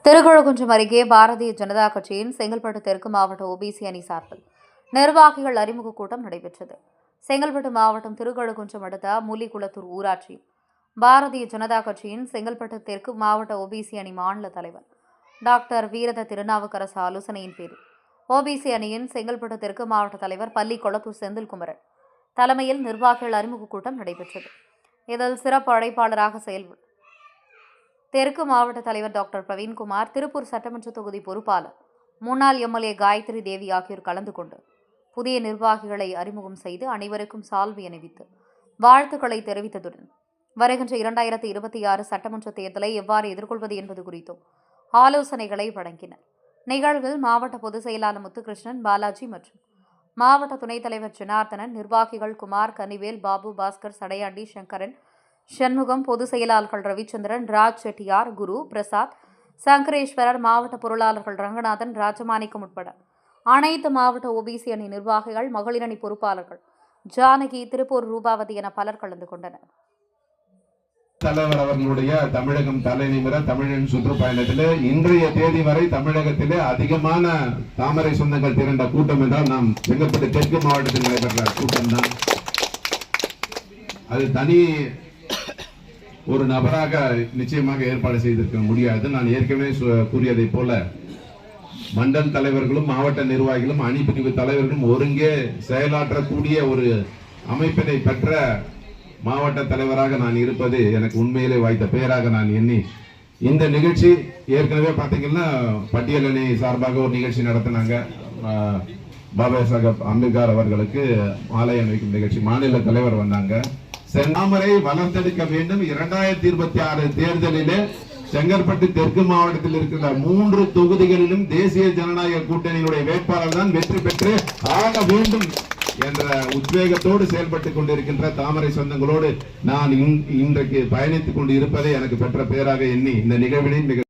திருக்கழுக்குன்றம் அருகே பாரதிய ஜனதா கட்சியின் செங்கல்பட்டு தெற்கு மாவட்ட ஓபிசி அணி சார்பில் நிர்வாகிகள் அறிமுக கூட்டம் நடைபெற்றது. செங்கல்பட்டு மாவட்டம் திருக்கழுக்குன்றம் அடுத்த மூலிகுளத்தூர் ஊராட்சியில் பாரதிய ஜனதா கட்சியின் செங்கல்பட்டு தெற்கு மாவட்ட ஓபிசி அணி மாநில தலைவர் டாக்டர் வீரத திருநாவுக்கரசு ஆலோசனையின் பேரில் ஓபிசி அணியின் செங்கல்பட்டு தெற்கு மாவட்ட தலைவர் பள்ளி கொளத்தூர் செந்தில்குமரன் தலைமையில் நிர்வாகிகள் அறிமுக கூட்டம் நடைபெற்றது. இதில் சிறப்பு அழைப்பாளராக செயல்படும் தெற்கு மாவட்ட தலைவர் டாக்டர் பிரவீன்குமார், திருப்பூர் சட்டமன்ற தொகுதி பொறுப்பாளர் முன்னாள் எம்எல்ஏ காயத்ரி தேவி ஆகியோர் கலந்து கொண்டு புதிய நிர்வாகிகளை அறிமுகம் செய்து அனைவருக்கும் சால்வை அணிவித்து வாழ்த்துக்களை தெரிவித்ததுடன் வருகின்ற 2026 சட்டமன்ற தேர்தலை எவ்வாறு எதிர்கொள்வது என்பது குறித்தும் ஆலோசனைகளை வழங்கினர். நிகழ்வில் மாவட்ட பொதுச் செயலாளர் முத்துகிருஷ்ணன், பாலாஜி மற்றும் மாவட்ட துணைத் தலைவர் ஜனார்த்தனன், நிர்வாகிகள் குமார், கனிவேல், பாபு, பாஸ்கர், சடையாண்டி, சங்கரன், சண்முகம், பொதுச் செயலாளர்கள் ரவிச்சந்திரன், ராஜ் செட்டியார், குரு பிரசாத், சங்கரேஸ்வரர், மாவட்ட பொருளாளர்கள் ரங்கநாதன், ராஜமாணிக்கம் உட்பட அனைத்து மாவட்ட ஓபிசி அணி நிர்வாகிகள், மகளிர் அணி பொறுப்பாளர்கள் ஜானகி, திருப்பூர் ரூபாவதி என பலர் கலந்து கொண்டனர். தலைவர் அவர்களுடைய தமிழகம் தலைநிமிர தமிழின் சுற்றுப்பயணத்தில் இன்றைய தேதி வரை தமிழகத்திலே அதிகமான தாமரை சொந்தங்கள் திரண்ட கூட்டம் என்றால் நாம் செங்கல்பட்டு தெற்கு மாவட்டத்தில் நடைபெற்ற கூட்டம் தான். அது தனி ஒரு நபராக நிச்சயமாக ஏற்பாடு செய்திருக்க முடியாது. நான் ஏற்கனவே கூறியதை போல மண்டல் தலைவர்களும் மாவட்ட நிர்வாகிகளும் அணிப்பிரிவு தலைவர்களும் ஒருங்கே செயலாற்றக்கூடிய ஒரு அமைப்பினை பெற்ற மாவட்ட தலைவராக நான் இருப்பது எனக்கு உண்மையிலே வாய்த்த பெயராக நான் எண்ணி இந்த நிகழ்ச்சி ஏற்கனவே பார்த்தீங்கன்னா பட்டியல் அணி சார்பாக ஒரு நிகழ்ச்சி நடத்தினாங்க. பாபா சாஹேப் அம்பேத்கர் அவர்களுக்கு மாலை அணிவிக்கும் நிகழ்ச்சி மாநில தலைவர் வந்தாங்க. செந்தாமரை வளர்த்தெடுக்க வேண்டும். 2026 தேர்தலிலே செங்கல்பட்டு தெற்கு மாவட்டத்தில் இருக்கிற 3 தொகுதிகளிலும் தேசிய ஜனநாயக கூட்டணியினுடைய வேட்பாளர் தான் வெற்றி பெற்று ஆக வேண்டும் என்ற உத்வேகத்தோடு செயல்பட்டுக் கொண்டிருக்கின்ற தாமரை சொந்தங்களோடு நான் இன்றைக்கு பயணித்துக் கொண்டு இருப்பதை எனக்கு பெற்ற பெயராக எண்ணி இந்த நிகழ்வினை